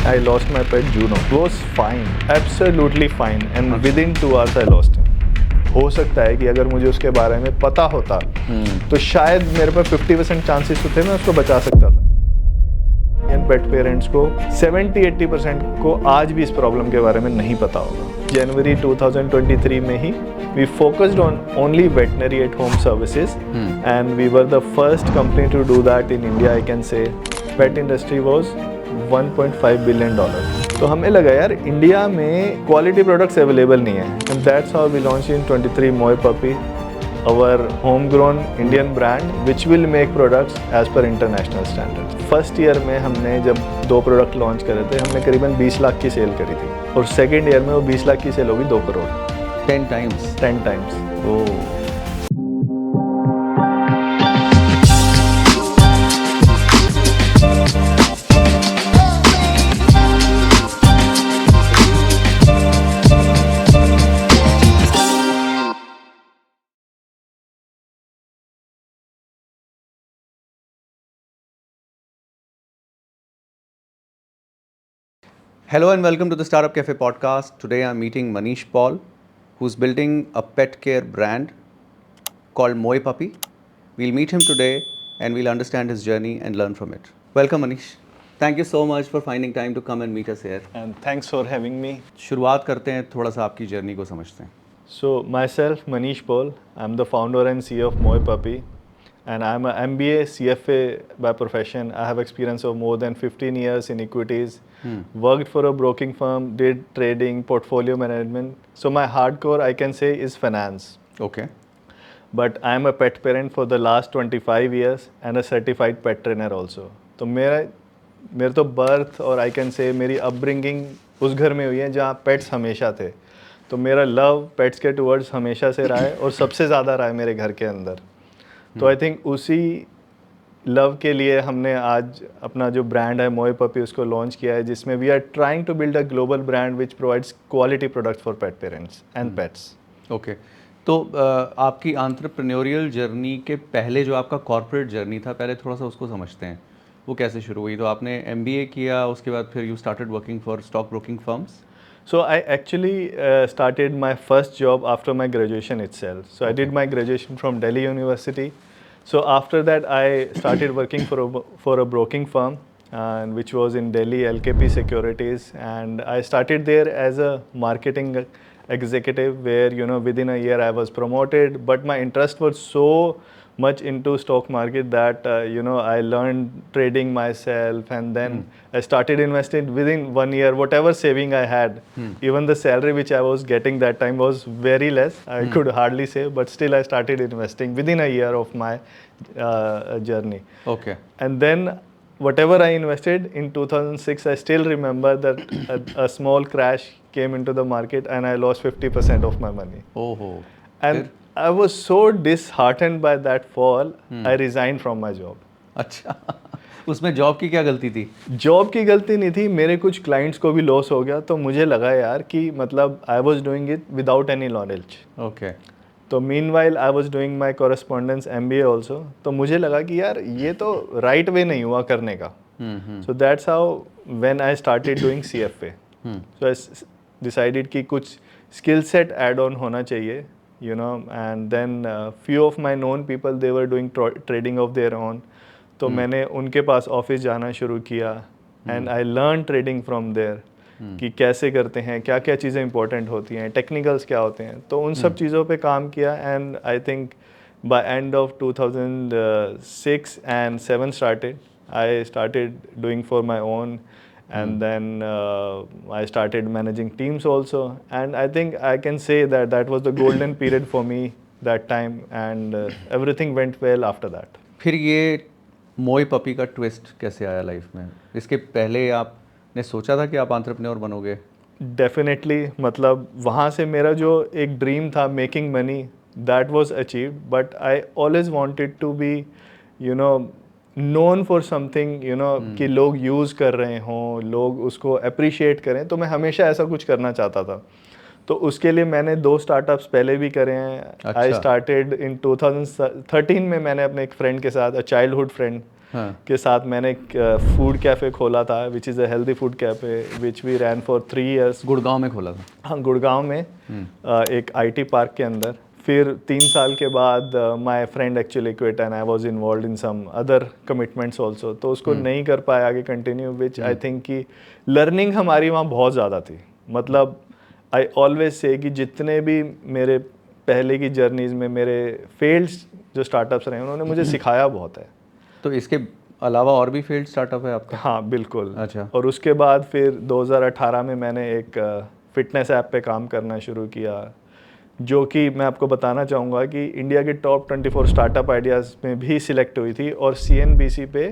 I lost my pet Juno. He was fine, absolutely fine, and within 2 hours I lost him. हो सकता है कि अगर मुझे उसके बारे में पता होता तो शायद मेरे पास 50% चांसेस तो थे मैं उसको बचा सकता था। इंडियन पेट पेरेंट्स को 70-80% को आज भी इस प्रॉब्लम के बारे में नहीं पता होगा। जनवरी 2023 में ही we focused on only veterinary at home services and we were the first company to do that in India. I can say pet industry was $1.5 billion. तो हमें लगा यार इंडिया में क्वालिटी प्रोडक्ट्स अवेलेबल नहीं है and that's how we launched in 23 Moi Puppy, our homegrown Indian brand which will make products as per international standards. First year में हमने जब 2 प्रोडक्ट लॉन्च करे थे हमने करीबन 20 लाख की सेल करी थी और सेकेंड ईयर में वो 20 लाख की सेल होगी 2 crore. 10 times. 10 times. Oh. Hello and welcome to the Startup Cafe podcast. Today I'm meeting Manish Paul, who's building a pet care brand called Moi Puppy. We'll meet him today and we'll understand his journey and learn from it. Welcome Manish. Thank you so much for finding time to come and meet us here. And thanks for having me. शुरुआत करते हैं थोड़ा सा आपकी journey को समझते हैं. So myself Manish Paul, I'm the founder and CEO of Moi Puppy and I'm a MBA CFA by profession. I have experience of more than 15 years in equities. Worked for a broking firm, did trading, portfolio management. So my hardcore I can say is finance. Okay. But I am a pet parent for the last 25 years and a certified pet trainer also. तो मेरे तो birth और आई can से मेरी upbringing उस घर में हुई है जहाँ पेट्स हमेशा थे। तो मेरा लव पेट्स के टुवर्ड्स हमेशा से रहा है और सबसे ज़्यादा रहा है मेरे घर के अंदर। तो आई थिंक उसी लव के लिए हमने आज अपना जो ब्रांड है मोई पपी उसको लॉन्च किया है जिसमें we are trying to build a global brand which provides quality products for pet parents and pets. Okay तो आपकी एंटरप्रेन्योरियल जर्नी के पहले जो आपका कॉर्पोरेट जर्नी था पहले थोड़ा सा उसको समझते हैं वो कैसे शुरू हुई। तो आपने MBA किया उसके बाद फिर you started working for stock broking firms. So I actually started my first job after my graduation itself. So I did my graduation from Delhi University. So after that I started working for a broking firm and which was in Delhi, LKP Securities, and I started there as a marketing executive where within a year I was promoted, but my interest was so much into stock market that I learned trading myself and then I started investing within 1 year whatever saving I had. Even the salary which I was getting that time was very less. I could hardly save, but still I started investing within a year of my journey. Okay. And then whatever I invested in 2006, I still remember that a small crash came into the market and I lost 50% of my money. Oh. And I was so disheartened by that fall, I resigned from my job. अच्छा उसमें job की क्या गलती थी? Job की गलती नहीं थी, मेरे कुछ क्लाइंट्स को भी लॉस हो गया तो मुझे लगा यार कि मतलब I was doing it without any knowledge. Okay. तो meanwhile I was doing my correspondence MBA also. तो मुझे लगा कि यार ये तो राइट वे नहीं हुआ करने का। So that's how when I started doing CFA। So I decided कि कुछ स्किल सेट ऐड ऑन होना चाहिए and then few of my known people they were doing trading of their own. तो मैंने उनके पास ऑफिस जाना शुरू किया and I learned trading from there कि कैसे करते हैं, क्या क्या चीज़ें इंपॉर्टेंट होती हैं, टेक्निकल्स क्या होते हैं। तो उन सब चीज़ों पे काम किया and I think by end of 2006 and 7 I started doing for my own. And then I started managing teams also, and I think I can say that that was the golden period for me that time, and everything went well after that. फिर ये मोई puppy का twist कैसे आया life में? इसके पहले आपने सोचा था कि आप एंटरप्रेन्योर बनोगे? Definitely, मतलब वहाँ से मेरा जो एक ड्रीम था making money that was achieved, but I always wanted to be known for something कि लोग यूज़ कर रहे हों, लोग उसको अप्रिशिएट करें। तो मैं हमेशा ऐसा कुछ करना चाहता था। तो उसके लिए मैंने 2 स्टार्टअप्स पहले भी करे हैं। आई स्टार्टेड इन 2013 में मैंने अपने एक फ्रेंड के साथ, अ चाइल्डहुड फ्रेंड, हाँ. के साथ मैंने एक फूड कैफ़े खोला था which is a healthy food cafe which we ran for 3 years। Gurgaon में खोला था? हाँ, गुड़गांव में एक IT पार्क के अंदर। फिर 3 साल के बाद my friend actually quit and I was involved in some other commitments also, तो उसको नहीं कर पाया आगे कंटिन्यू, विच आई थिंक कि लर्निंग हमारी वहाँ बहुत ज़्यादा थी। मतलब आई ऑलवेज से कि जितने भी मेरे पहले की जर्नीज में मेरे फेल्ड जो स्टार्टअप्स रहे उन्होंने मुझे सिखाया बहुत है। तो इसके अलावा और भी फील्ड स्टार्टअप है आपका? हाँ बिल्कुल। अच्छा। और उसके बाद फिर 2018 में मैंने एक फिटनेस ऐप पे काम करना शुरू किया, जो कि मैं आपको बताना चाहूँगा कि इंडिया के टॉप 24 स्टार्टअप आइडियाज़ में भी सिलेक्ट हुई थी। और CNBC पे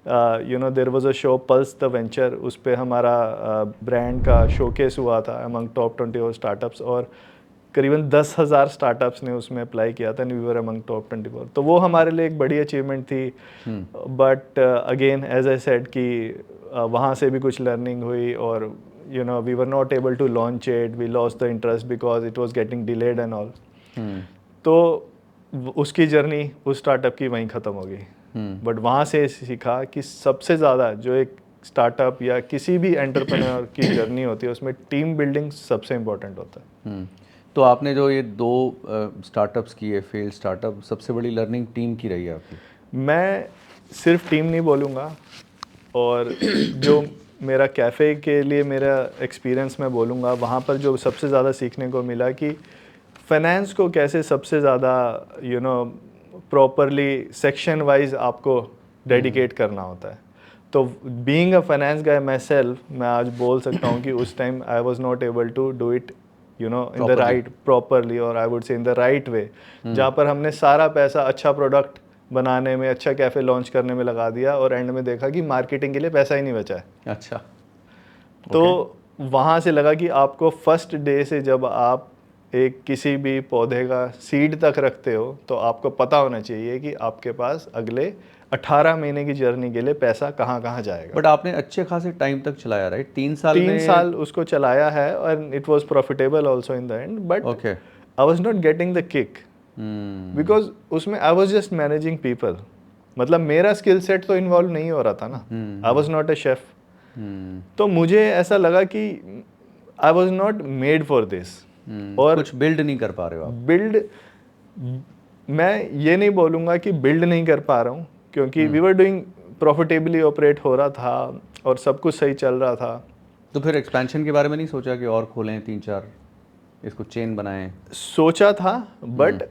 there was a show pulse the venture, उस पे हमारा ब्रांड का शोकेस हुआ था अमंग टॉप 24 स्टार्टअप्स, और करीबन 10,000 स्टार्टअप्स ने उसमें अप्लाई किया था and we were among top 24। तो वो हमारे लिए एक बड़ी अचीवमेंट थी। But again as I said कि वहाँ से भी कुछ लर्निंग हुई, और we were not able to launch it, we lost the interest because it was getting delayed and all। तो उसकी जर्नी उस स्टार्टअप की वहीं ख़त्म हो गई। बट वहाँ से सीखा कि सबसे ज़्यादा जो एक स्टार्टअप या किसी भी एंटरप्रेन्योर की जर्नी होती है उसमें टीम बिल्डिंग सबसे इम्पोर्टेंट होता है। तो आपने जो ये 2 स्टार्टअप्स किए, फेल्ड स्टार्टअप, सबसे बड़ी लर्निंग टीम की रही है आपकी? मैं सिर्फ टीम नहीं बोलूँगा, और जो मेरा कैफ़े के लिए मेरा एक्सपीरियंस मैं बोलूँगा, वहाँ पर जो सबसे ज़्यादा सीखने को मिला कि फाइनेंस को कैसे सबसे ज़्यादा प्रॉपरली सेक्शन वाइज आपको डेडिकेट करना होता है। तो being a finance guy myself, मैं आज बोल सकता हूँ कि उस time I was not able to do it in the right properly, और आई वुड से इन द राइट वे, जहाँ पर हमने सारा पैसा अच्छा प्रोडक्ट बनाने में, अच्छा कैफ़े लॉन्च करने में लगा दिया, और एंड में देखा कि मार्केटिंग के लिए पैसा ही नहीं बचा है। अच्छा। तो वहाँ से लगा कि आपको फर्स्ट डे से जब आप एक किसी भी पौधे का सीड तक रखते हो, तो आपको पता होना चाहिए कि आपके पास अगले 18 महीने की जर्नी के लिए पैसा कहाँ कहाँ जाएगा। बट आपने अच्छे खासे टाइम तक चलाया, राइट? 3 साल 3 साल उसको चलाया है, और it was profitable also in the end, but I was not getting the kick because उसमें I was just managing people. मतलब मेरा स्किल सेट तो इन्वॉल्व नहीं हो रहा था ना, आई वॉज नॉट अ शेफ। तो मुझे ऐसा लगा कि आई was not made for this, और कुछ बिल्ड नहीं कर पा रहे हो आप। बिल्ड, मैं ये नहीं बोलूँगा कि बिल्ड नहीं कर पा रहा हूँ, क्योंकि we were doing profitably operate हो रहा था और सब कुछ सही चल रहा था। तो फिर एक्सपेंशन के बारे में नहीं सोचा कि और खोलें, 3-4 इसको चेन बनाएं? सोचा था, but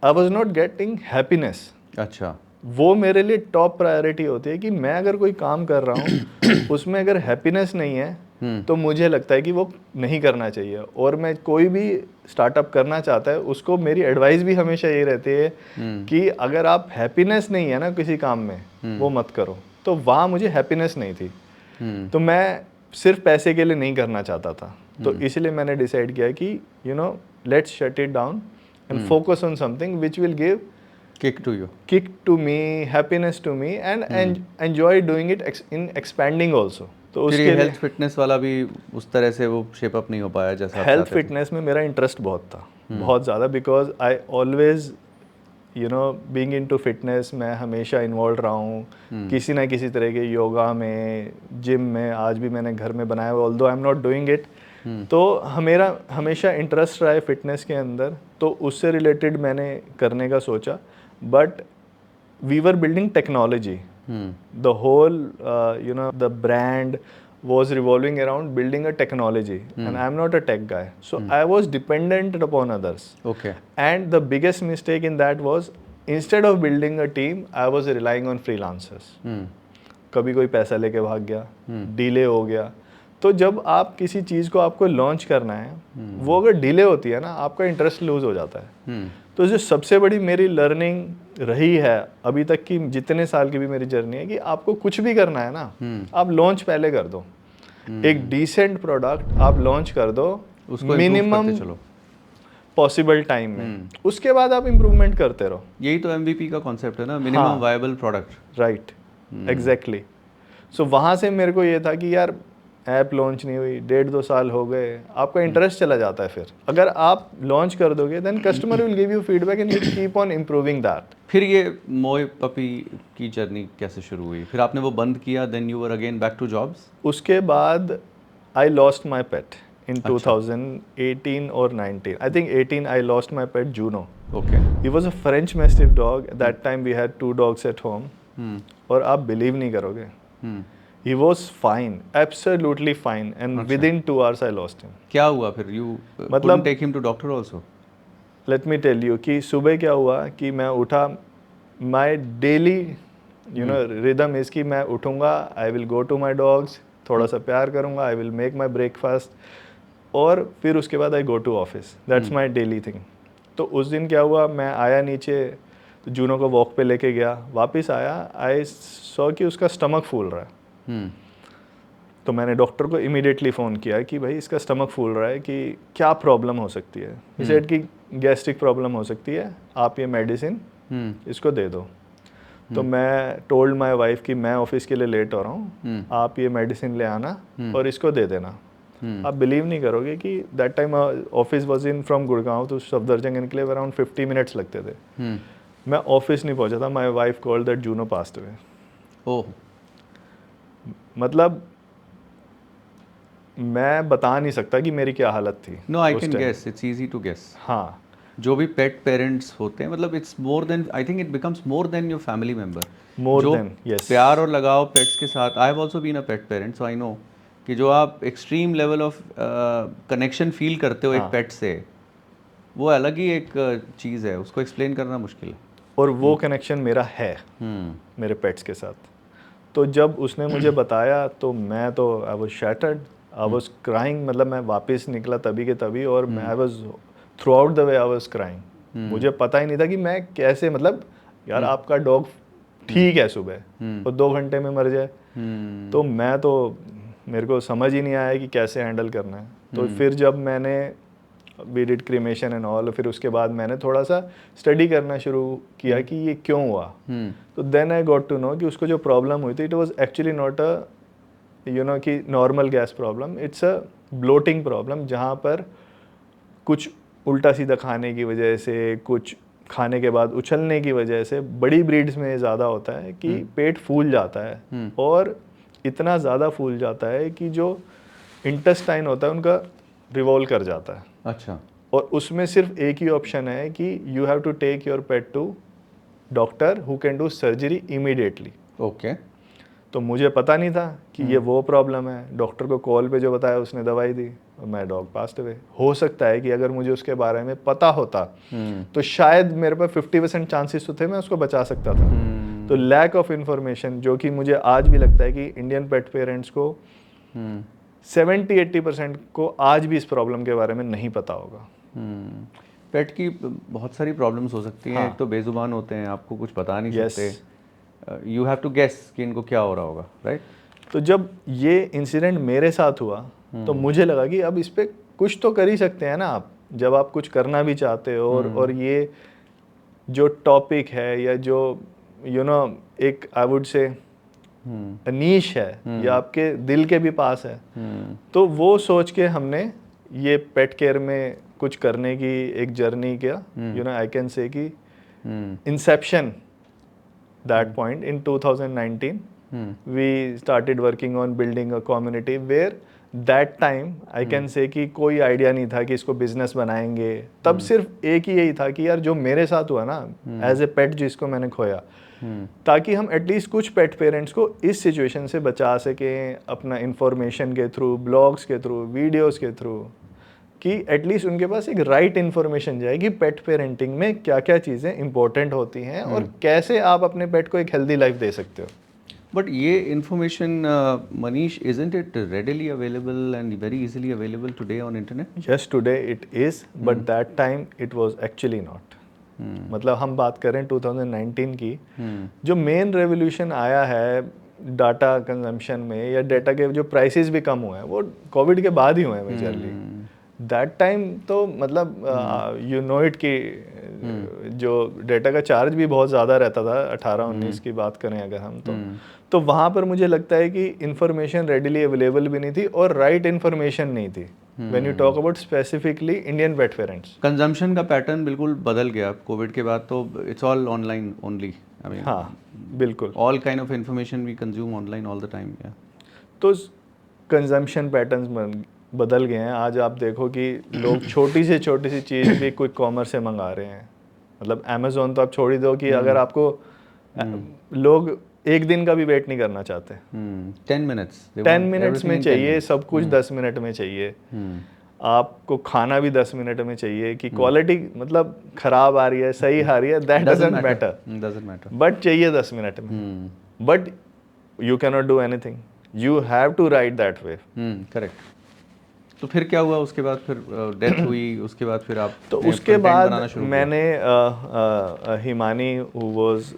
I was not getting happiness. अच्छा। वो मेरे लिए टॉप प्रायोरिटी होती है कि मैं अगर कोई काम कर रहा हूँ उसमें अगर हैप्पीनेस नहीं है तो मुझे लगता है कि वो नहीं करना चाहिए। और मैं कोई भी स्टार्टअप करना चाहता है उसको मेरी एडवाइस भी हमेशा ये रहती है कि अगर आप हैप्पीनेस नहीं है ना किसी काम में, वो मत करो। तो वहाँ मुझे हैप्पीनेस नहीं थी, तो मैं सिर्फ पैसे के लिए नहीं करना चाहता था। तो इसलिए मैंने डिसाइड किया कि let's shut it down and focus on something which will give kick to me, happiness to me, and enjoy doing it in expanding also. तो उसके हेल्थ फिटनेस वाला भी उस तरह से वो शेप अप नहीं हो पाया जैसा? हेल्थ फिटनेस में मेरा इंटरेस्ट बहुत था, बहुत ज़्यादा, because I always being into fitness, मैं हमेशा इन्वॉल्व रहा हूँ किसी ना किसी तरह के योगा में, जिम में। आज भी मैंने घर में बनाया हुआ, although I am not doing it. तो मेरा हमेशा इंटरेस्ट रहा है फिटनेस के अंदर, तो उससे रिलेटेड मैंने करने का सोचा। But we were building technology, the whole the brand was revolving around building a technology, and I'm not a tech guy, so I was dependent upon others. Okay. And the biggest mistake in that was, instead of building a team, I was relying on freelancers. कभी कोई पैसा लेके भाग गया, delay हो गया। तो जब आप किसी चीज़ को आपको लॉन्च करना है, वो अगर डिले होती है ना, आपका इंटरेस्ट लूज हो जाता है। तो जो सबसे बड़ी मेरी लर्निंग रही है अभी तक की, जितने साल की भी मेरी जर्नी है, कि आपको कुछ भी करना है ना, आप लॉन्च पहले कर दो। एक डिसेंट प्रोडक्ट आप लॉन्च कर दो मिनिमम पॉसिबल टाइम में, उसके बाद आप इम्प्रूवमेंट करते रहो। यही तो MVP का कॉन्सेप्ट है ना, minimum viable product. Right, exactly. So वहाँ से मेरे को ये था कि यार ऐप लॉन्च नहीं हुई, 1.5-2 साल हो गए, आपका इंटरेस्ट चला जाता है। फिर अगर आप लॉन्च कर दोगे then customer will give you feedback and you keep on improving that. फिर ये मोए पपी की जर्नी कैसे शुरू हुई? फिर आपने वो बंद किया, then you were again back to jobs? उसके बाद I lost my pet in 2018 or 19. I think 18 I lost my pet Juno. Okay. He was a French Mastiff dog. At that time we had 2 dogs at home. और आप believe नहीं करोगे, he was fine, absolutely fine, and within 2 hours I lost him. क्या हुआ फिर? You couldn't take him to doctor also? Let me tell you कि सुबह क्या हुआ कि मैं उठा, my daily rhythm is कि मैं उठूंगा, I will go to my dogs, थोड़ा सा प्यार करूंगा, I will make my breakfast, और फिर उसके बाद I go to office. That's my daily thing. तो उस दिन क्या हुआ, मैं आया नीचे, तो जूनो को वॉक पे लेके गया, वापस आया, आई सॉ कि उसका स्टमक फूल रहा है। तो मैंने डॉक्टर को इमीडिएटली फ़ोन किया कि भाई इसका स्टमक फूल रहा है, कि क्या प्रॉब्लम हो सकती है। ही सेड कि गैस्ट्रिक प्रॉब्लम हो सकती है, आप ये मेडिसिन इसको दे दो। तो मैं टोल्ड माई वाइफ कि मैं ऑफिस के लिए लेट हो रहा हूँ, आप ये मेडिसिन ले आना और इसको दे देना। आप बिलीव नहीं करोगे कि that time office was in from Gurgaon, तो सफदरजंग के लिए अराउंड 50 मिनट्स लगते थे। मैं ऑफिस नहीं पहुंचा था, my wife called that Juno passed away. Oh, मतलब मैं बता नहीं सकता कि मेरी क्या हालत थी। No, I can guess, it's easy to guess. हाँ, जो भी पेट पेरेंट्स होते हैं, मतलब it's more than, I think it becomes more than your family member. More than, yes. प्यार और लगाव पेट्स के साथ, I have also been a pet parent, so I know कि जो आप एक्सट्रीम लेवल ऑफ कनेक्शन फील करते हो एक पेट से, वो अलग ही एक चीज़ है, उसको एक्सप्लेन करना मुश्किल है। और वो कनेक्शन मेरा है मेरे पेट्स के साथ। तो जब उसने मुझे बताया तो मैं तो I was shattered, I was crying. मतलब मैं वापस निकला तभी के तभी, और मैं I was through out the way I was crying. मुझे पता ही नहीं था कि मैं कैसे, मतलब यार आपका डॉग ठीक है सुबह और 2 घंटे में मर जाए, तो मैं तो, मेरे को समझ ही नहीं आया कि कैसे हैंडल करना है। तो फिर जब मैंने we did cremation and all, फिर उसके बाद मैंने थोड़ा सा स्टडी करना शुरू किया कि ये क्यों हुआ। तो then I got to know कि उसको जो प्रॉब्लम हुई थी, it was actually not a कि normal gas problem, it's a bloating problem, जहाँ पर कुछ उल्टा सीधा खाने की वजह से, कुछ खाने के बाद उछलने की वजह से, बड़ी ब्रीड्स में ज़्यादा होता है कि पेट फूल जाता है, और इतना ज़्यादा फूल जाता है कि जो इंटेस्टाइन होता है उनका रिवॉल्व कर जाता है। अच्छा। और उसमें सिर्फ एक ही ऑप्शन है कि you have to take your pet to doctor who can do surgery immediately. Okay. तो मुझे पता नहीं था कि ये वो प्रॉब्लम है। डॉक्टर को कॉल पे जो बताया उसने दवाई दी और मैं डॉग पास्ट अवे। हो सकता है कि अगर मुझे उसके बारे में पता होता तो शायद मेरे पास 50% चांसेस तो थे, मैं उसको बचा सकता था। तो लैक ऑफ इंफॉर्मेशन, जो कि मुझे आज भी लगता है कि इंडियन पेट पेरेंट्स को 70-80% को आज भी इस प्रॉब्लम के बारे में नहीं पता होगा। पेट की बहुत सारी प्रॉब्लम्स हो सकती हैं। एक तो बेजुबान होते हैं, आपको कुछ बता नहीं सकते, यू हैव टू गेस कि इनको क्या हो रहा होगा, राइट? तो जब ये इंसिडेंट मेरे साथ हुआ तो मुझे लगा कि अब इस पे कुछ तो कर ही सकते हैं ना आप, जब आप कुछ करना भी चाहते हो। और ये जो टॉपिक है, या जो एक आई वुड से नीश है, ये आपके दिल के भी पास है, तो वो सोच के हमने ये पेट केयर में कुछ करने की एक जर्नी किया। आई कैन से कि Inception that point in 2019 we started working on building a community where that time I can say कि कोई आइडिया नहीं था कि इसको बिजनेस बनाएंगे। तब सिर्फ एक ही यही था कि यार जो मेरे साथ हुआ ना एज ए पेट, जिसको मैंने खोया, ताकि हम एटलीस्ट कुछ पेट पेरेंट्स को इस सिचुएशन से बचा सकें, अपना इंफॉर्मेशन के थ्रू, ब्लॉग्स के थ्रू, वीडियोस के थ्रू, कि एटलीस्ट उनके पास एक राइट इन्फॉर्मेशन जाए कि पेट पेरेंटिंग में क्या क्या चीज़ें इंपॉर्टेंट होती हैं और कैसे आप अपने पेट को एक हेल्दी लाइफ दे सकते हो। बट ये information Manish, isn't it readily available and very easily available today on internet? Yes, today it is, but that time it was actually not. मतलब हम बात करें 2019 की, जो मेन रेवोल्यूशन आया है डाटा कंजम्पशन में, या डाटा के जो प्राइसेस भी कम हुए हैं, वो कोविड के बाद ही हुए हैं मेजरली। दैट टाइम तो मतलब यू नो इट कि जो डेटा का चार्ज भी बहुत ज़्यादा रहता था, 18-19 की बात करें अगर हम तो वहाँ पर मुझे लगता है कि इंफॉर्मेशन रेडिली अवेलेबल भी नहीं थी और राइट इन्फॉर्मेशन नहीं थी when you talk about specifically Indian pet parents. Consumption का पैटर्न बिल्कुल बदल गया कोविड के बाद, तो it's all online only. I mean हाँ बिल्कुल, all kind of information we consume online all the time. तो कंजम्पशन पैटर्न्स बदल गए हैं। आज आप देखो कि लोग छोटी से छोटी सी चीज़ भी क्विक कॉमर्स से मंगा रहे हैं। मतलब अमेज़ोन तो आप छोड़ ही दो कि अगर आपको लोग एक दिन का भी वेट नहीं करना चाहते। 10 मिनट्स में चाहिए सब कुछ, 10 मिनट में चाहिए। आपको खाना भी 10 मिनट में चाहिए कि क्वालिटी मतलब खराब आ रही है सही आ रही है, दैट डजंट मैटर, बट चाहिए 10 मिनट में। But you can not do anything, you have to write that way. Correct. तो फिर क्या हुआ उसके बाद? फिर डेथ हुई, उसके बाद फिर आप तो उसके बाद मैंने Himani who was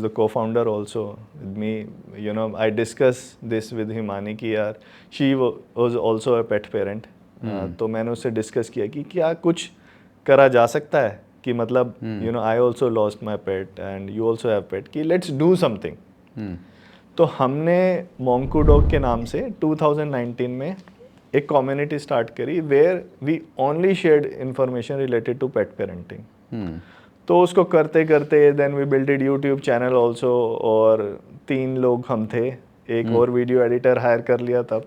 the co-founder also with me, you know, I discussed this with Himani कि यार she was also a pet parent। तो मैंने उससे डिस्कस किया कि क्या कुछ करा जा सकता है कि मतलब you know I also lost my pet and you also have pet, कि लेट्स डू समथिंग। तो हमने मोंकू डॉग के नाम से 2019 में एक कम्युनिटी स्टार्ट करी where we only shared information related to pet parenting. तो उसको करते करते then we builded YouTube channel also, और 3 लोग हम थे, एक और वीडियो एडिटर हायर कर लिया तब।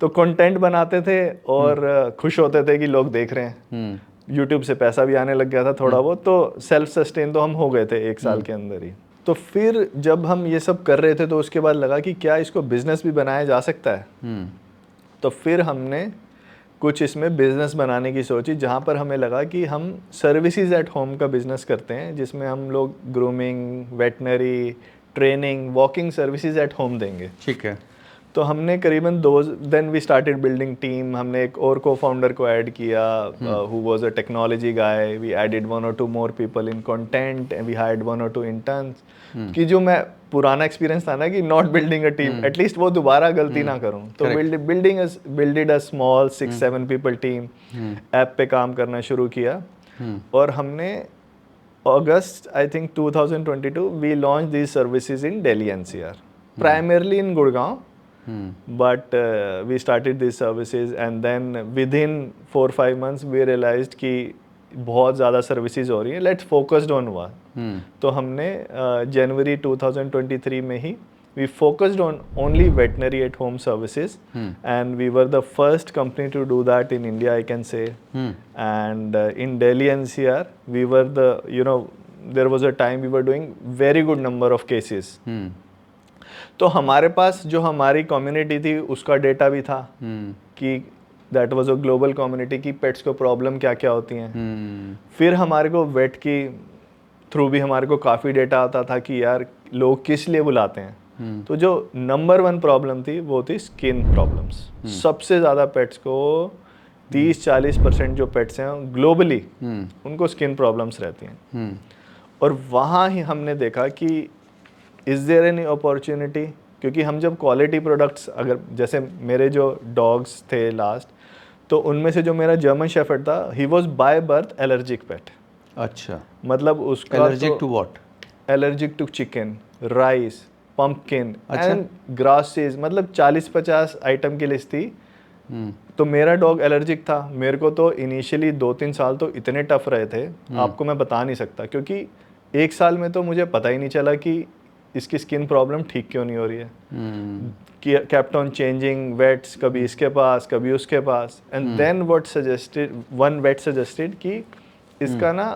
तो कंटेंट बनाते थे और खुश होते थे कि लोग देख रहे हैं। यूट्यूब से पैसा भी आने लग गया था थोड़ा बहुत, तो सेल्फ सस्टेन तो हम हो गए थे 1 साल के अंदर ही। तो फिर जब हम ये सब कर रहे थे तो उसके बाद लगा कि क्या इसको बिजनेस भी बनाया जा सकता है। तो फिर हमने कुछ इसमें बिजनेस बनाने की सोची, जहाँ पर हमें लगा कि हम सर्विसेज एट होम का बिजनेस करते हैं, जिसमें हम लोग grooming, veterinary, training, walking services at home देंगे। ठीक है। तो हमने करीबन then we started building team. हमने एक और को-फाउंडर को ऐड किया who was a technology guy. We added 1 or 2 more people in content and we hired 1 or 2 interns. कि जो मैं पुराना एक्सपीरियंस था ना कि not building a team, at least वो दोबारा गलती ना करूं। तो builded a small 6-7 people team, app पे काम करना शुरू किया। और हमने August I think 2022 we launch these services in Delhi NCR, primarily in Gurgaon. But we started these services and then within 4-5 months we realized कि बहुत ज़्यादा सर्विसेज हो रही है, let's focused on one। तो हमने जनवरी 2023 में ही we focused on only veterinary at home services and we were the first company to do that in India, I can say। And in Delhi NCR we were the, you know, there was a time we were doing very good number of cases। तो हमारे पास जो हमारी community थी उसका data भी था कि that was a global community की पेट्स को प्रॉब्लम क्या क्या होती हैं। फिर हमारे को वेट की थ्रू भी हमारे को काफ़ी डेटा आता था कि यार लोग किस लिए बुलाते हैं। तो जो नंबर 1 प्रॉब्लम थी वो थी स्किन प्रॉब्लम्स। सबसे ज़्यादा पेट्स को 30-40% जो पेट्स हैं ग्लोबली उनको स्किन प्रॉब्लम्स रहती हैं। और वहाँ ही हमने देखा कि इज़ देयर एनी अपॉर्चुनिटी, क्योंकि हम जब क्वालिटी प्रोडक्ट्स, अगर जैसे मेरे जो डॉग्स थे लास्ट, तो उनमें से जो मेरा जर्मन शेफर्ड था he was by birth allergic pet. अच्छा, मतलब उसका allergic to what? Allergic to chicken, rice, pumpkin and grasses, मतलब 40-50 आइटम की लिस्ट थी। तो मेरा डॉग एलर्जिक था। मेरे को तो इनिशियली 2-3 साल तो इतने टफ रहे थे, आपको मैं बता नहीं सकता, क्योंकि 1 साल में तो मुझे पता ही नहीं चला कि इसकी स्किन प्रॉब्लम ठीक क्यों नहीं हो रही है। केप्ट ऑन चेंजिंग वेट्स, कभी इसके पास कभी उसके पास। And then one vet suggested कि इसका ना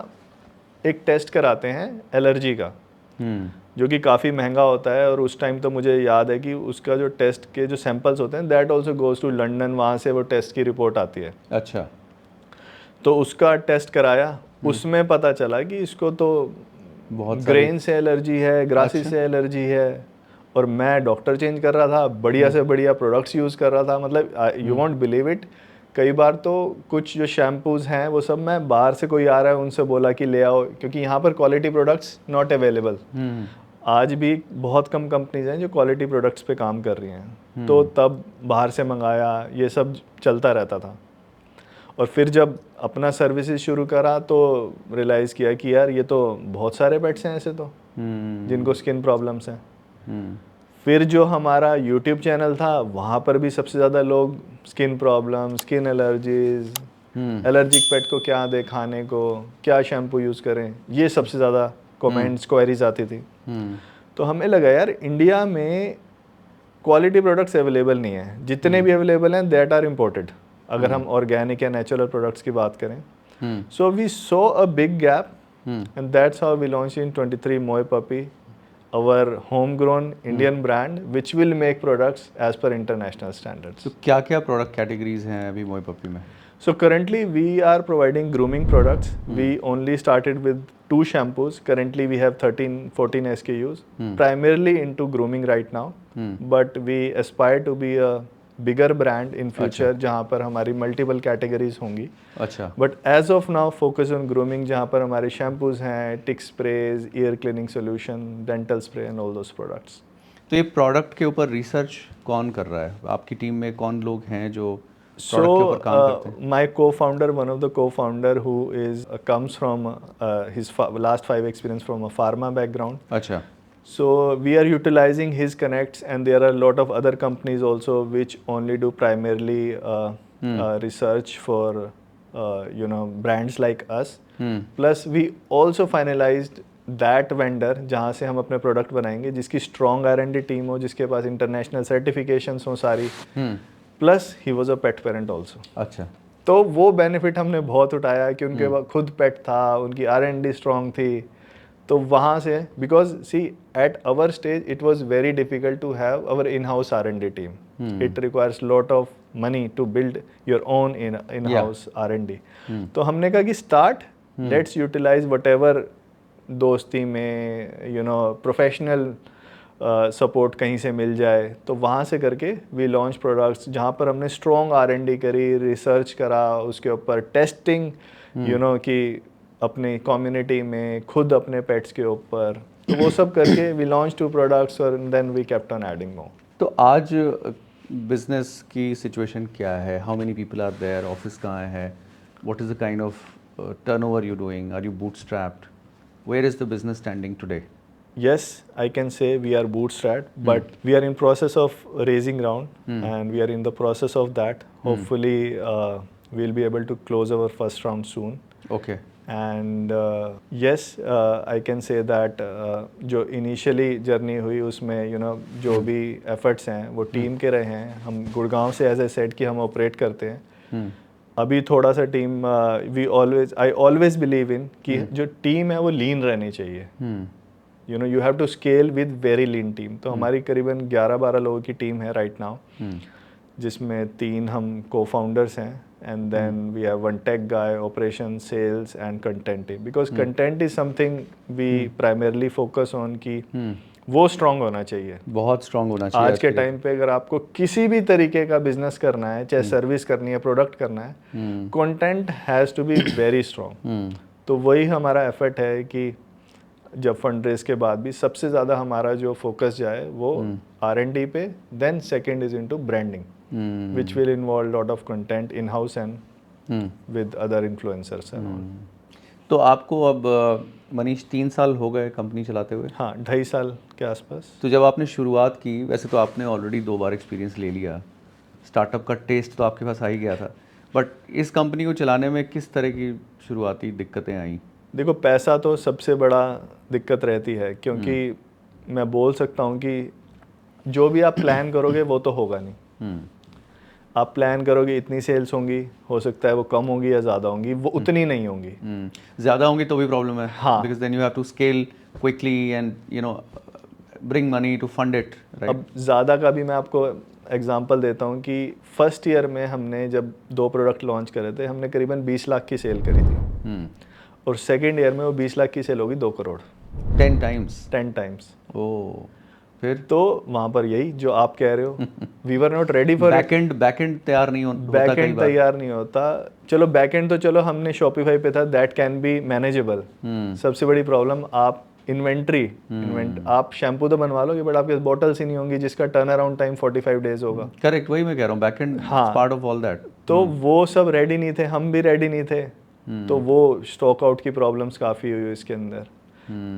एक टेस्ट कराते हैं एलर्जी का, जो कि काफ़ी महंगा होता है। और उस टाइम तो मुझे याद है कि उसका जो टेस्ट के जो सैंपल्स होते हैं that also goes to London, वहाँ से वो टेस्ट की रिपोर्ट आती है। अच्छा। तो उसका टेस्ट कराया, उसमें पता चला कि इसको तो बहुत ग्रेन से एलर्जी है, ग्रासेस से एलर्जी है। और मैं डॉक्टर चेंज कर रहा था, बढ़िया से बढ़िया प्रोडक्ट्स यूज़ कर रहा था। मतलब यू वॉन्ट बिलीव इट, कई बार तो कुछ जो शैम्पूज़ हैं वो सब मैं बाहर से कोई आ रहा है उनसे बोला कि ले आओ, क्योंकि यहाँ पर क्वालिटी प्रोडक्ट्स नॉट अवेलेबल। आज भी बहुत कम कंपनीज हैं जो क्वालिटी प्रोडक्ट्स पे काम कर रही हैं। तो तब बाहर से मंगाया, ये सब चलता रहता था। और फिर जब अपना सर्विसेज शुरू करा तो रियलाइज़ किया कि यार ये तो बहुत सारे पेट्स हैं ऐसे तो जिनको स्किन प्रॉब्लम्स हैं। फिर जो हमारा यूट्यूब चैनल था वहाँ पर भी सबसे ज़्यादा लोग skin problem, skin allergies, allergic pet को क्या दे खाने को, क्या शैम्पू यूज़ करें, ये सबसे ज़्यादा कमेंट्स क्वेरीज आती थी। तो हमें लगा यार इंडिया में क्वालिटी प्रोडक्ट्स अवेलेबल नहीं है, जितने भी अवेलेबल हैं दैट आर इम्पोर्टेड, अगर हम ऑर्गेनिक या नेचुरल प्रोडक्ट्स की बात करें। So we saw a big gap and that's how we launch in 23 मोए puppy, our homegrown Indian brand which will make products as per international standards. तो क्या क्या प्रोडक्ट कैटेगरीज हैं अभी मोए पपी में? So currently we are providing grooming products. We only started with 2 shampoos. Currently we have 13-14 SKUs, primarily into grooming right now. But we aspire to be a bigger brand in future जहाँ पर हमारी multiple categories होंगी. अच्छा. But as of now focus on grooming जहाँ पर हमारे shampoos हैं, tick sprays, ear cleaning solution, dental spray and all those products. तो ये प्रोडक्ट के ऊपर रिसर्च कौन कर रहा है? आपकी टीम में कौन लोग हैं जो So my co-founder, one of the co-founder who is comes from his last 5 experience from a pharma background. अच्छा. So we are utilizing his connects, and there are a lot of other companies also which only do primarily research for brands like us. Plus we also finalized that vendor जहाँ से हम अपने product बनाएंगे, जिसकी strong R&D team हो, जिसके पास international certifications हो सारी, plus he was a pet parent also. अच्छा। तो वो बेनिफिट हमने बहुत उठाया कि उनके पास खुद पेट था, उनकी R&D स्ट्रॉन्ग थी, तो वहाँ से because see at our stage it was very difficult to have our in house R&D team. It requires lot of money to build your own in house R&D। तो हमने कहा कि start, let's utilize whatever दोस्ती में professional support कहीं से मिल जाए, तो वहाँ से करके वी लॉन्च प्रोडक्ट्स जहाँ पर हमने स्ट्रॉन्ग R&D करी, रिसर्च करा, उसके ऊपर टेस्टिंग कि अपनी कम्युनिटी में खुद अपने पेट्स के ऊपर, तो वो सब करके वी लॉन्च 2 प्रोडक्ट्स और then we kept on adding more. तो आज बिजनेस की सिचुएशन क्या है? How many people are there? Office कहाँ है? What is the kind of turnover you doing? Are you bootstrapped? Where is the business standing today? Yes, I can say we are bootstrapped, but we are in process of raising round, and we are in the process of that. Hopefully, we'll be able to close our first round soon. Okay. And yes, I can say that जो initially journey हुई उसमें जो भी efforts हैं वो team के रहे हैं। हम गुड़गांव से as I said कि हम operate करते हैं। अभी थोड़ा सा team I always believe in कि जो टीम है वो lean रहनी चाहिए। You have to scale with very lean team. तो हमारी करीबन 11-12 लोगों की टीम है right now, जिसमें 3 हम co-founders हैं, and then we have 1 tech guy, operations, sales and content team. Because content is something we primarily focus on कि वो strong होना चाहिए, बहुत strong होना चाहिए। आज के टाइम पे अगर आपको किसी भी तरीके का बिजनेस करना है, चाहे सर्विस करनी है, प्रोडक्ट करना है, content has to be very strong. तो वही हमारा एफर्ट है कि जब फंड रेज के बाद भी सबसे ज़्यादा हमारा जो फोकस जाए वो R&D पे, then second is into branding which will involve lot of content in house and with other influencers and all. तो आपको अब मनीष 3 साल हो गए कंपनी चलाते हुए? हाँ, 2.5 साल के आसपास। तो जब आपने शुरुआत की, वैसे तो आपने ऑलरेडी 2 बार एक्सपीरियंस ले लिया, स्टार्टअप का टेस्ट तो आपके पास आ ही गया था, बट इस कंपनी को चलाने में किस तरह की शुरुआती दिक्कतें आई? देखो, पैसा तो सबसे बड़ा दिक्कत रहती है, क्योंकि मैं बोल सकता हूँ कि जो भी आप प्लान करोगे वो तो होगा नहीं। आप प्लान करोगे इतनी सेल्स होंगी, हो सकता है वो कम होंगी या ज़्यादा होंगी, वो उतनी नहीं होंगी। ज़्यादा होंगी तो भी प्रॉब्लम है। हाँ, because then you have to scale quickly and bring money to fund it, right? अब ज़्यादा का भी मैं आपको एग्जांपल देता हूँ कि फर्स्ट ईयर में हमने जब 2 प्रोडक्ट लॉन्च करे थे, हमने करीबन 20 लाख की सेल करी थी, और सेकेंड ईयर में वो 20 लाख की सेल होगी 2 करोड़। 10 टाइम्स। ओह, फिर तो वहाँ पर यही जो आप कह रहे हो, we were not ready for backend तैयार नहीं होता। बैकएंड तैयार नहीं होता। चलो बैकएंड तो चलो हमने शॉपिफाई पे था, दैट कैन बी मैनेजेबल। सबसे बड़ी प्रॉब्लम आप इन्वेंट्री आप शैम्पू तो बनवा लोगे बट आपके पास बॉटल्स ही नहीं होंगी जिसका टर्न अराउंड टाइम 45 डेज होगा। करेक्ट, वही मैं कह रहा हूँ, back and part of all that. तो वो सब रेडी नहीं थे, हम भी रेडी नहीं थे, तो वो स्टॉक आउट की प्रॉब्लम्स काफ़ी हुई इसके अंदर।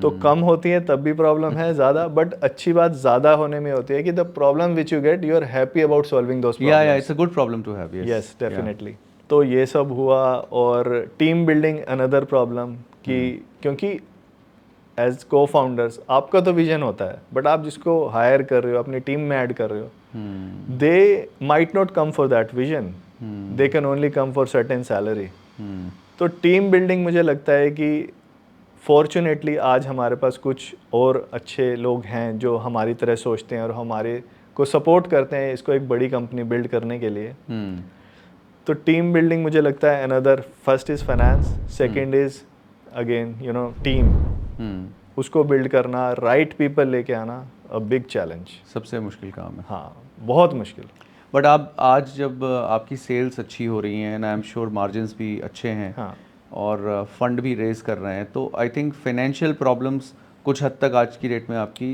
तो कम होती है तब भी प्रॉब्लम है ज़्यादा, बट अच्छी बात ज़्यादा होने में होती है कि the problem which you get you are happy about solving those problems. या it's a good problem to have. Yes definitely. तो ये सब हुआ, और टीम बिल्डिंग अनदर प्रॉब्लम कि क्योंकि एज को फाउंडर्स आपका तो विजन होता है बट आप जिसको हायर कर रहे हो अपनी टीम में ऐड कर रहे हो, they might not come for that vision, they can only come for certain salary. तो टीम बिल्डिंग मुझे लगता है कि फॉर्चुनेटली आज हमारे पास कुछ और अच्छे लोग हैं जो हमारी तरह सोचते हैं और हमारे को सपोर्ट करते हैं इसको एक बड़ी कंपनी बिल्ड करने के लिए। तो टीम बिल्डिंग मुझे लगता है another, first is finance, second is again you know team, उसको बिल्ड करना, राइट पीपल लेके आना, अ बिग चैलेंज, सबसे मुश्किल काम है। हाँ बहुत मुश्किल। बट आप आज जब आपकी सेल्स अच्छी हो रही हैं and I am sure margins भी अच्छे हैं, हाँ और फंड भी रेज कर रहे हैं, तो आई थिंक फाइनेंशियल प्रॉब्लम्स कुछ हद तक आज की डेट में आपकी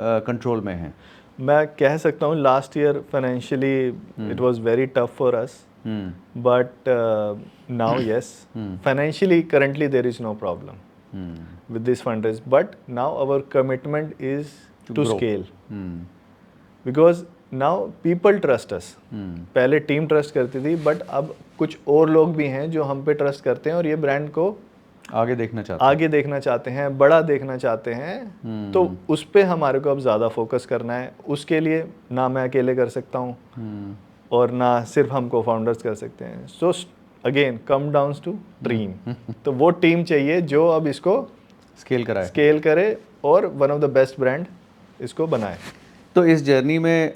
कंट्रोल में हैं। मैं कह सकता हूँ last year financially it was very tough for us, but now yes financially currently there is no problem with this fundraise, but now our commitment is to scale, because now people trust us. पहले team trust करती थी but अब कुछ और लोग भी हैं जो हम पे ट्रस्ट करते हैं और ये ब्रांड को आगे देखना चाहते हैं, बड़ा देखना चाहते हैं। तो उस पे हमारे को अब ज़्यादा फोकस करना है। उसके लिए ना मैं अकेले कर सकता हूँ और ना सिर्फ हम को फाउंडर्स कर सकते हैं। So again come down to dream. तो वो टीम चाहिए जो अब इसको स्केल करे और one of the best brand इसको बनाए। तो इस जर्नी में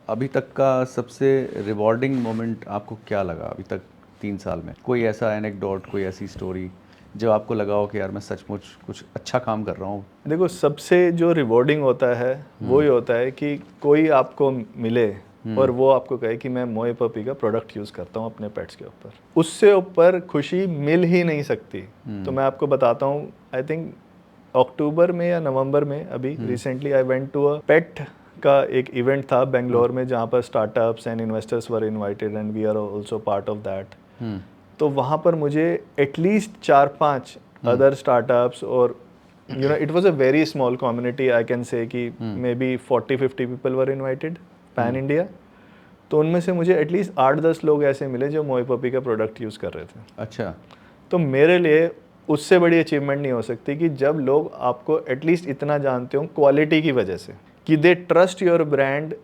अभी तक का सबसे रिवॉर्डिंग मोमेंट आपको क्या लगा अभी तक 3 साल में? कोई ऐसा एनेक्डोट, कोई ऐसी स्टोरी जो आपको लगा हो कि यार मैं सचमुच कुछ अच्छा काम कर रहा हूँ? देखो सबसे जो रिवॉर्डिंग होता है वो ही होता है कि कोई आपको मिले और वो आपको कहे कि मैं मोए पपी का प्रोडक्ट यूज़ करता हूँ अपने पेट्स के ऊपर, उससे ऊपर खुशी मिल ही नहीं सकती। तो मैं आपको बताता हूँ, आई थिंक अक्टूबर में या नवंबर में अभी recently I went to a pet का एक इवेंट था बेंगलोर में जहाँ पर startups and investors were invited and we are also part of that. तो वहाँ पर मुझे एटलीस्ट 4-5 अदर स्टार्टअप्स और you know it was a very small community, I can say कि maybe 40-50 people were invited pan India. तो उनमें से मुझे एटलीस्ट 8-10 लोग ऐसे मिले जो मोए पपी का प्रोडक्ट यूज़ कर रहे थे। अच्छा। तो मेरे लिए उससे बड़ी अचीवमेंट नहीं हो सकती कि जब लोग आपको एटलीस्ट इतना जानते हो क्वालिटी की वजह से कि दे ट्रस्ट योर ब्रांड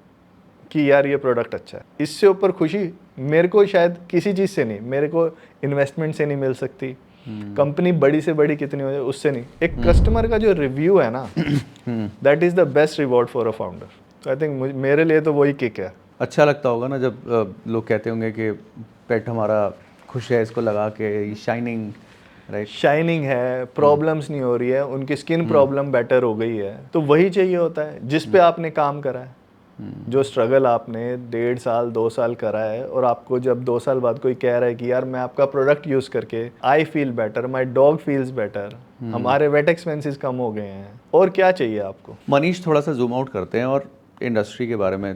कि यार ये प्रोडक्ट अच्छा है। इससे ऊपर खुशी मेरे को शायद किसी चीज़ से नहीं, मेरे को इन्वेस्टमेंट से नहीं मिल सकती, कंपनी बड़ी से बड़ी कितनी हो जाए उससे नहीं, एक कस्टमर का जो रिव्यू है ना that is the best reward for a founder. तो आई थिंक मेरे लिए तो वही किक है। अच्छा लगता होगा ना जब लोग कहते होंगे कि पेट हमारा खुश है, इसको लगा के शाइनिंग, राइट, शाइनिंग है, प्रॉब्लम्स नहीं हो रही है, उनकी स्किन प्रॉब्लम बेटर हो गई है। तो वही चाहिए होता है जिस पे आपने काम करा है, जो स्ट्रगल आपने 1.5 साल 2 साल करा है, और आपको जब 2 साल बाद कोई कह रहा है कि यार मैं आपका प्रोडक्ट यूज़ करके I feel better, my dog feels better, हमारे वेट एक्सपेंसेस कम हो गए हैं, और क्या चाहिए आपको? मनीष, थोड़ा सा जूम आउट करते हैं और इंडस्ट्री के बारे में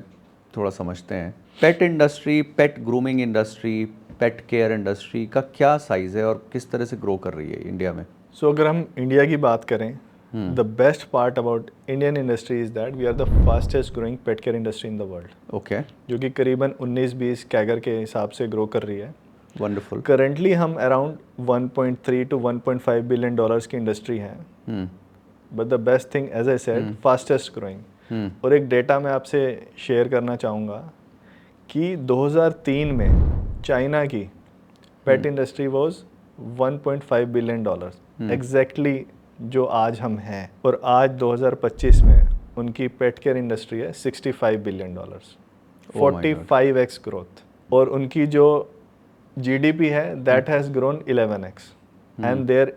थोड़ा समझते हैं। Pet industry, pet grooming industry, pet care industry का क्या साइज़ है और किस तरह से ग्रो कर रही है इंडिया में? सो अगर हम इंडिया की बात करें, the best part about Indian industry is that we are the fastest growing pet care industry in the world. Okay. जो कि करीबन 19-20 कैगर के हिसाब से ग्रो कर रही है। वंडरफुल। करंटली हम अराउंड 1.3 to 1.5 बिलियन डॉलर्स की इंडस्ट्री है, but the best thing as I said fastest growing. और एक डेटा मैं आपसे शेयर करना चाहूँगा कि 2003 में चाइना की pet industry was 1.5 billion dollars exactly जो आज हम हैं, और आज 2025 में उनकी पेट केयर इंडस्ट्री है 65 बिलियन डॉलर्स, 45x ग्रोथ। और उनकी जो जीडीपी है that has grown 11x and their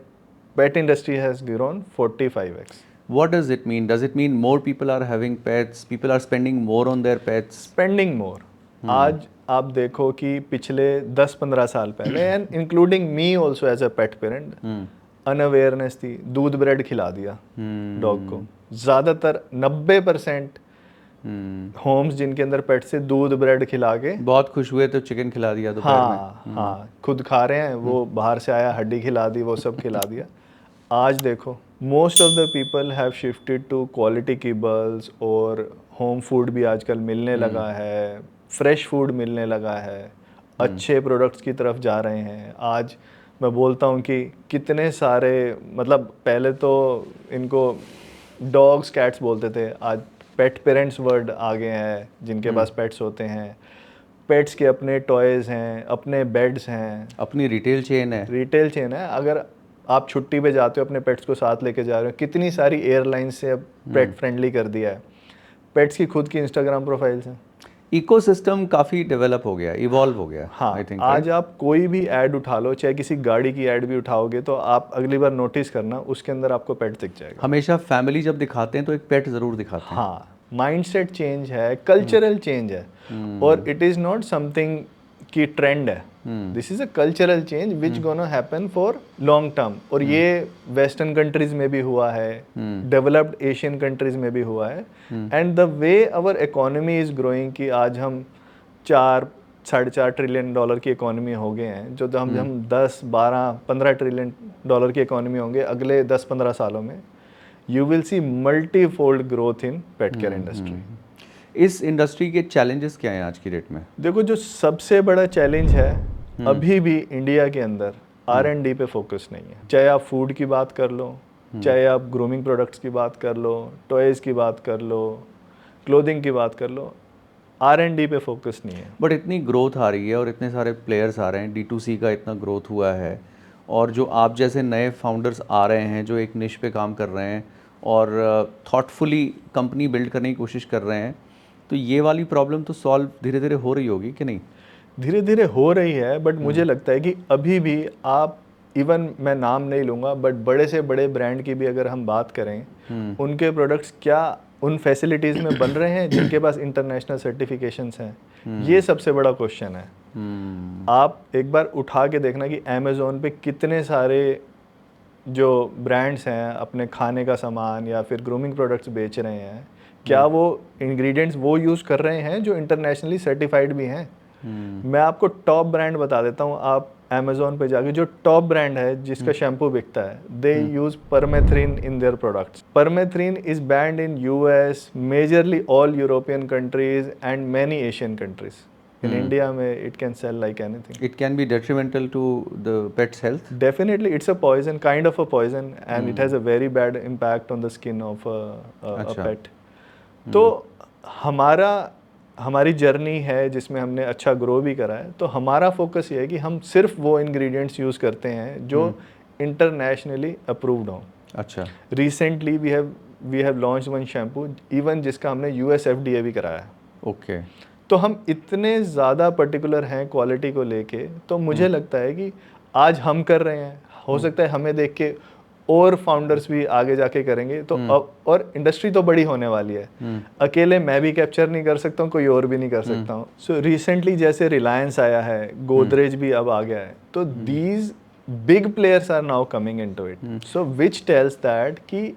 pet industry has grown 45x। What does it mean? Does it mean more people are having pets? People are spending more on their pets? Spending more. आज आप देखो कि पिछले 10-15 साल पहले and including me also as a pet parent, unawareness थी, दूध bread खिला दिया डॉग को। ज़्यादातर 90% होम्स जिनके अंदर पेट से दूध ब्रेड खिला के, बहुत खुश हुए तो चिकन खिला दिया दोपहर में। हाँ, खुद खा रहे हैं, वो बाहर से आया हड्डी खिला दी, वो सब खिला दिया। आज देखो most of the people have shifted to quality kibbles, और होम फूड भी आजकल मिलने लगा है, फ्रेश फूड मिलने लगा है, अच्छे प्रोडक्ट्स की तरफ जा रहे हैं। आज मैं बोलता हूँ कि कितने सारे, मतलब पहले तो इनको डॉग्स कैट्स बोलते थे, आज पेट पेरेंट्स वर्ड आ गए हैं जिनके पास पेट्स होते हैं। पेट्स के अपने टॉयज़ हैं, अपने बेड्स हैं, अपनी रिटेल चेन है। अगर आप छुट्टी पे जाते हो अपने पेट्स को साथ लेके जा रहे हो, कितनी सारी एयरलाइंस से अब पेट फ्रेंडली कर दिया है। पेट्स की खुद की इंस्टाग्राम प्रोफाइल्स हैं। इकोसिस्टम काफ़ी डेवलप हो गया, इवॉल्व हो गया। हाँ, I think, आज आप कोई भी ऐड उठा लो, चाहे किसी गाड़ी की ऐड भी उठाओगे, तो आप अगली बार नोटिस करना उसके अंदर आपको पेट दिख जाएगा। हमेशा फैमिली जब दिखाते हैं तो एक पेट ज़रूर दिखाते हैं। हाँ, माइंडसेट चेंज है, कल्चरल चेंज है, और इट इज़ नॉट समथिंग की ट्रेंड है, this is a cultural change which gonna happen for long term. और ये वेस्टर्न कंट्रीज में भी हुआ है, डेवलप्ड एशियन कंट्रीज में भी हुआ है, and the way our economy is growing, कि आज हम 4-4.5 ट्रिलियन डॉलर की इकोनॉमी हो गए हैं, जो हम 10, 12, 15 ट्रिलियन डॉलर की इकोनॉमी होंगे अगले 10-15 सालों में। You will see multi-fold growth in pet care industry. इस इंडस्ट्री के चैलेंजेस क्या हैं आज की डेट में? देखो, जो सबसे बड़ा चैलेंज है अभी भी इंडिया के अंदर, R&D पे फोकस नहीं है। चाहे आप फूड की बात कर लो, चाहे आप ग्रूमिंग प्रोडक्ट्स की बात कर लो, टॉयज़ की बात कर लो, क्लोथिंग की बात कर लो, R&D पे फोकस नहीं है। बट इतनी ग्रोथ आ रही है और इतने सारे प्लेयर्स आ रहे हैं, D2C का इतना ग्रोथ हुआ है, और जो आप जैसे नए फाउंडर्स आ रहे हैं जो एक निश पे काम कर रहे हैं और थॉटफुली कंपनी बिल्ड करने की कोशिश कर रहे हैं, तो ये वाली प्रॉब्लम तो सॉल्व धीरे धीरे हो रही होगी कि नहीं? धीरे धीरे हो रही है, बट मुझे लगता है कि अभी भी आप, इवन मैं नाम नहीं लूँगा, बट बड़े से बड़े ब्रांड की भी अगर हम बात करें, उनके प्रोडक्ट्स क्या उन फैसिलिटीज़ में बन रहे हैं जिनके पास इंटरनेशनल सर्टिफिकेशंस हैं, ये सबसे बड़ा क्वेश्चन है। आप एक बार उठा के देखना कि अमेज़ोन पे कितने सारे जो ब्रांड्स हैं अपने खाने का सामान या फिर ग्रूमिंग प्रोडक्ट्स बेच रहे हैं, क्या वो इंग्रेडिएंट्स वो यूज़ कर रहे हैं जो इंटरनेशनली सर्टिफाइड भी हैं। मैं आपको टॉप ब्रांड बता देता हूँ, आप अमेज़ोन पे जाके जो टॉप ब्रांड है जिसका शैम्पू बिकता है, they use permethrin in their products. Permethrin is banned in US, majorly all European countries and many Asian countries. In India में it can sell like anything. It can be detrimental to the pet's health? Definitely, it's a poison, kind of a poison, and it has a very bad impact on the skin of a pet. तो हमारी journey है जिसमें हमने अच्छा grow भी करा है, तो हमारा फोकस ये है कि हम सिर्फ वो इंग्रेडिएंट्स यूज़ करते हैं जो इंटरनेशनली अप्रूव्ड हों। अच्छा। Recently we have launch one shampoo even जिसका हमने US FDA भी कराया है। ओके। तो हम इतने ज़्यादा पर्टिकुलर हैं क्वालिटी को लेके, तो मुझे लगता है कि आज हम कर रहे हैं, हो सकता है हमें देख के और फाउंडर्स भी आगे जाके करेंगे, तो और इंडस्ट्री तो बड़ी होने वाली है। अकेले मैं भी कैप्चर नहीं कर सकता हूँ, कोई और भी नहीं कर सकता हूँ। सो रिसेंटली जैसे रिलायंस आया है, गोदरेज भी अब आ गया है, तो these big players are now coming into it, so which tells that कि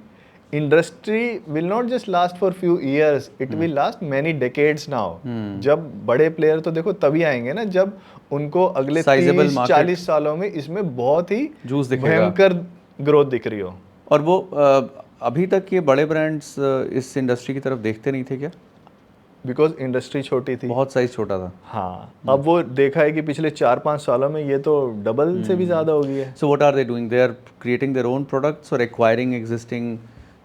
industry will not just last for few years, it will last many decades now. जब बड़े प्लेयर तो देखो तभी आएंगे ना जब उनको अगले 30-40 सालों में इसमें बहुत ही भयंकर ग्रोथ दिख रही हो। और वो अभी तक ये बड़े ब्रांड्स इस इंडस्ट्री की तरफ देखते नहीं थे क्या? बिकॉज इंडस्ट्री छोटी थी, बहुत साइज छोटा था। हाँ, अब वो देखा है कि पिछले 4-5 सालों में ये तो डबल से भी ज़्यादा हो गई है। So what are they doing? They are creating their own products और acquiring existing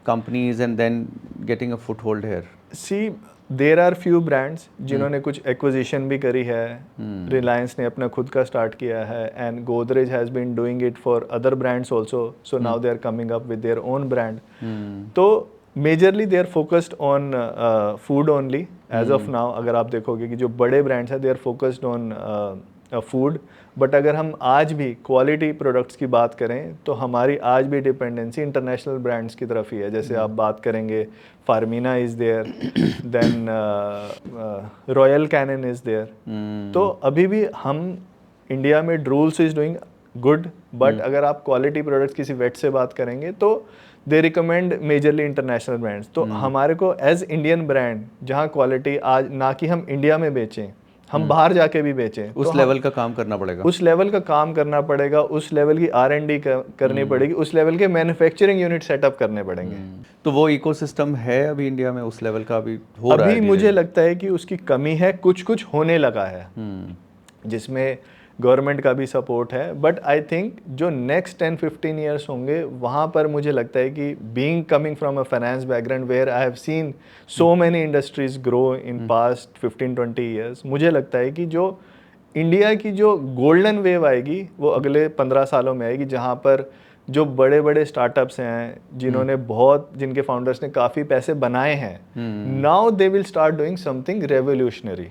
companies and then getting a foothold here? See, there are few brands जिन्होंने कुछ एक्विजिशन भी करी है। रिलायंस ने अपना खुद का स्टार्ट किया है, and Godrej has been doing it for other brands also, so now they are coming up with their own brand. तो majorly they are focused on food only as of now. अगर आप देखोगे कि जो बड़े ब्रांड्स हैं they are focused on food, but अगर हम आज भी क्वालिटी प्रोडक्ट्स की बात करें तो हमारी आज भी डिपेंडेंसी इंटरनेशनल ब्रांड्स की तरफ ही है। जैसे आप बात करेंगे Farmina is there, then Royal Canin is there. तो अभी भी हम इंडिया में Drools is doing, good, but अगर आप क्वालिटी प्रोडक्ट्स किसी वेट से बात करेंगे तो दे रिकमेंड मेजरली इंटरनेशनल ब्रांड्स। तो हमारे को एज इंडियन ब्रांड जहाँ क्वालिटी आज ना कि हम इंडिया में बेचें, हम बाहर जाके भी बेचें, उस लेवल का काम करना पड़ेगा। उस लेवल का काम करना पड़ेगा, उस लेवल की R&D करनी पड़ेगी, उस लेवल के मैन्युफैक्चरिंग यूनिट सेटअप करने पड़ेंगे। तो वो इकोसिस्टम है अभी इंडिया में उस लेवल का अभी हो रहा है? अभी मुझे लगता है कि उसकी कमी है, कुछ कुछ होने लगा है जिसमें गवर्नमेंट का भी सपोर्ट है, बट आई थिंक जो नेक्स्ट 10-15 ईयर्स होंगे वहाँ पर मुझे लगता है कि being coming from a finance background where I have seen so many industries grow in past 15-20 years, मुझे लगता है कि जो इंडिया की जो गोल्डन वेव आएगी वो अगले 15 सालों में आएगी, जहाँ पर जो बड़े बड़े स्टार्टअप्स हैं जिन्होंने जिनके फाउंडर्स ने काफ़ी पैसे बनाए हैं, now they will start doing something revolutionary,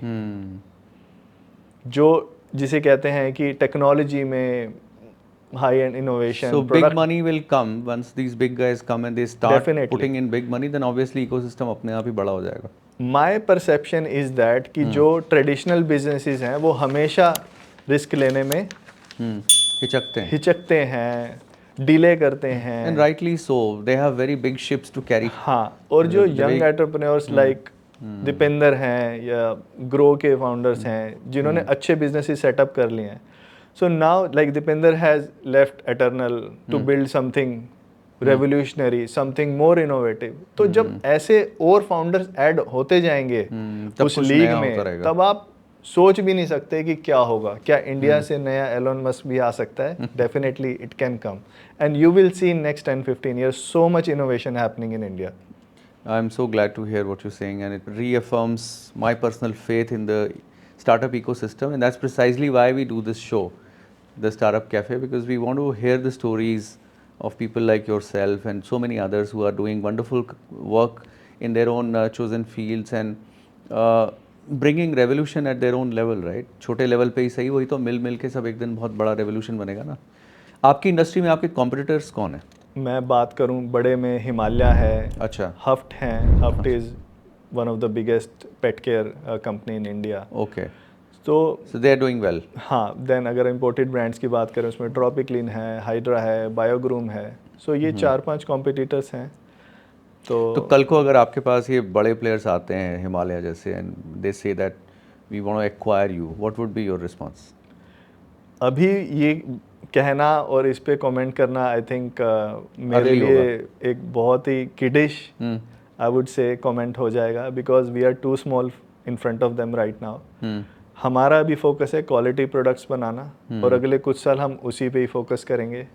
जो जिसे कहते हैं कि टेक्नोलॉजी में high and innovation. So big money will come once these big guys come and they start Definitely. putting in big money, then obviously ecosystem अपने आप ही बड़ा हो जाएगा। माई परसेप्शन इज दैट कि जो ट्रेडिशनल बिजनेसेस हैं वो हमेशा रिस्क लेने में हिचकते हैं, डिले करते हैं, and rightly so, they have very big ships to carry। हाँ, और जो यंग एंटरप्रेन्योर्स लाइक दीपेंद्र हैं या ग्रो के फाउंडर्स हैं जिन्होंने अच्छे बिजनेसेस सेटअप कर लिए हैं, so now like Deepinder has left Eternal to build something revolutionary, something more innovative. तो जब ऐसे और फाउंडर्स ऐड होते जाएंगे उस लीग में, तब आप सोच भी नहीं सकते कि क्या होगा। क्या इंडिया से नया एलोन मस्क भी आ सकता है? Definitely it can come, and you will see in next 10-15 years so much innovation happening in India. I'm so glad to hear what you're saying, and it reaffirms my personal faith in the startup ecosystem, and that's precisely why we do this show, the Startup Cafe, because we want to hear the stories of people like yourself and so many others who are doing wonderful work in their own chosen fields and bringing revolution at their own level, right? छोटे level पे ही सही, वही तो मिल के सब एक दिन बहुत बड़ा रेवोल्यूशन बनेगा ना। आपकी इंडस्ट्री में आपके कॉम्पिटिटर्स कौन है? मैं बात करूं बड़े में, हिमालय है, अच्छा, हफ्ट हैं, HUFT is one of the biggest pet care company in India. Okay, तो दे आर डूइंग वेल। हाँ, देन अगर इम्पोर्टेड ब्रांड्स की बात करें उसमें ट्रॉपिक्लीन है, हाइड्रा है, बायोग्रूम है, सो ये 4-5 कॉम्पिटिटर्स हैं। तो कल को अगर आपके पास ये बड़े प्लेयर्स आते हैं हिमालय जैसे, and they say that we want to acquire you, what would be your response? अभी ये कहना और इस पे कमेंट करना आई थिंक मेरे लिए एक बहुत ही kiddish I would say comment हो जाएगा, because we are too small in front of them right now. हमारा भी फोकस है क्वालिटी प्रोडक्ट्स बनाना, और अगले कुछ साल हम उसी पे ही फोकस करेंगे,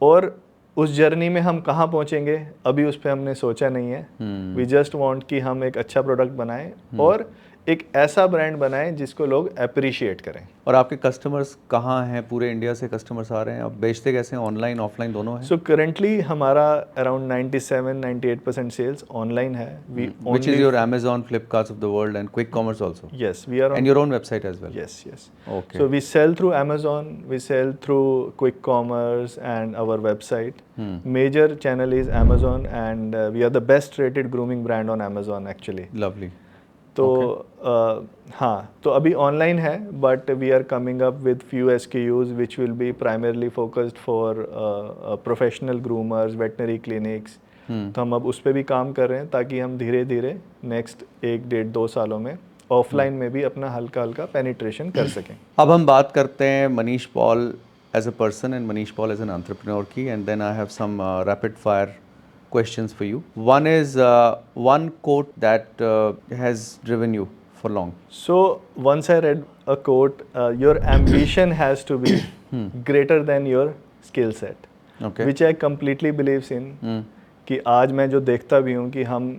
और उस जर्नी में हम कहाँ पहुँचेंगे अभी उस पर हमने सोचा नहीं है। वी जस्ट वांट कि हम एक अच्छा प्रोडक्ट बनाएं और एक ऐसा ब्रांड बनाएं जिसको लोग अप्रिशिएट करें। और आपके कस्टमर्स कहाँ हैं? पूरे इंडिया से कस्टमर्स आ रहे हैं, आप बेचते कैसे हैं? ऑनलाइन ऑफलाइन दोनों हैं? सो करेंटली हमारा अराउंड 97-98% सेल्स ऑनलाइन है। Which is your Amazon, Flipkarts of the world and quick commerce also? Yes, we are on, and your own website as well? Yes. Okay. So we sell through Amazon, we sell through quick commerce and our website. Major channel is Amazon, and we are the best rated grooming brand on Amazon actually. Lovely. तो हाँ, तो अभी online है, but we are coming up with few SKUs which will be primarily focused for professional groomers, veterinary clinics. तो हम अब उस पर भी काम कर रहे हैं ताकि हम धीरे धीरे नेक्स्ट 1-1.5-2 सालों में ऑफलाइन में भी अपना हल्का हल्का पेनिट्रेशन कर सकें। अब हम बात करते हैं Manish Paul as a person and Manish Paul as an entrepreneur की, and then I have some rapid fire questions for you. One is one quote that has driven you for long. So once I read a quote, your ambition has to be greater than your skill set, okay, which I completely believes in. कि आज मैं जो देखता भी हूँ कि हम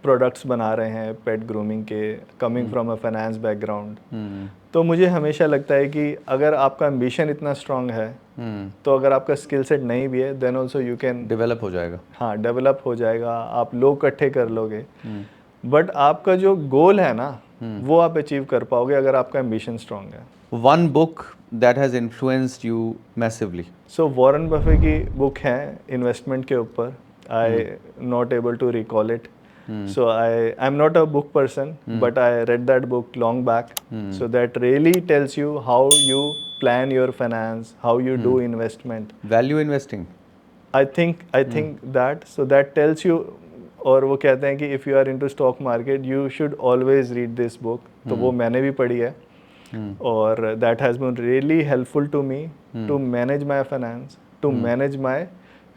products बना रहे हैं पेट ग्रूमिंग के, coming from a finance background, तो मुझे हमेशा लगता है कि अगर आपका एम्बिशन इतना स्ट्रांग है तो अगर आपका स्किल सेट नहीं भी है then also you can develop हो जाएगा। हाँ, डेवलप हो जाएगा, आप लोग इकट्ठे कर लोगे, बट आपका जो गोल है ना वो आप अचीव कर पाओगे अगर आपका एम्बिशन स्ट्रांग है। One book that has influenced you massively? So Warren Buffett की बुक है इन्वेस्टमेंट के ऊपर, I not able to recall it. So I'm not a book person, but I read that book long back. So that really tells you how you plan your finance, how you do investment. Value investing. I think that, so that tells you, और वो कहते हैं कि if you are into stock market you should always read this book. तो वो मैंने भी पढ़ी है और that has been really helpful to me to manage my finance, to manage my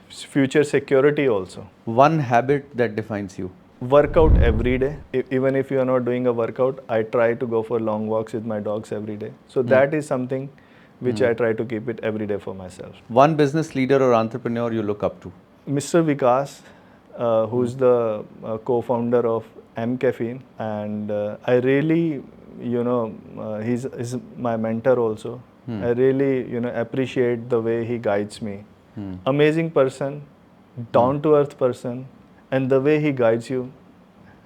future security also. One habit that defines you. Workout every day. Even if you are not doing a workout, I try to go for long walks with my dogs every day. So that is something which I try to keep it every day for myself. One business leader or entrepreneur you look up to. Mr. Vikas, who's the co-founder of M Caffeine, and I really, he's my mentor also. I really, appreciate the way he guides me. Amazing person, down to earth person, and the way he guides you,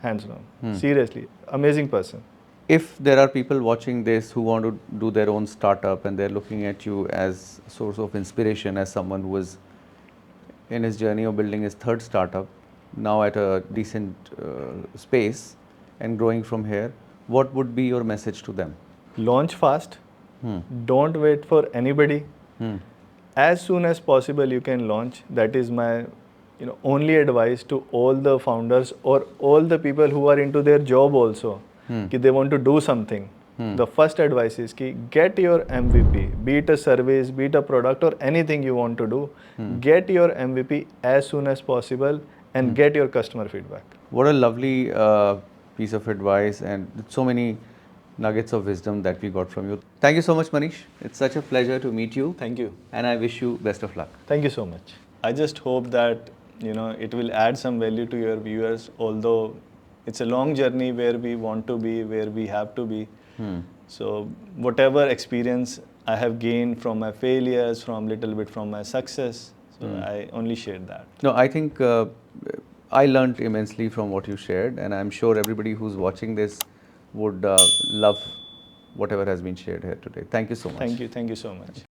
hands down. Seriously, amazing person. If there are people watching this who want to do their own startup and they're looking at you as a source of inspiration, as someone who is in his journey of building his third startup, now at a decent space and growing from here, what would be your message to them? Launch fast. Don't wait for anybody. As soon as possible you can launch. That is my only advice to all the founders or all the people who are into their job also. Ki they want to do something. The first advice is ki get your MVP, be it a service, be it a product or anything you want to do. Get your MVP as soon as possible and get your customer feedback. What a lovely piece of advice and so many nuggets of wisdom that we got from you. Thank you so much, Manish. It's such a pleasure to meet you. Thank you. And I wish you best of luck. Thank you so much. I just hope that it will add some value to your viewers, although it's a long journey where we want to be, where we have to be. So whatever experience I have gained from my failures, from little bit from my success, so I only shared that. No, I think I learned immensely from what you shared, and I'm sure everybody who's watching this would love whatever has been shared here today. Thank you so much. Thank you so much.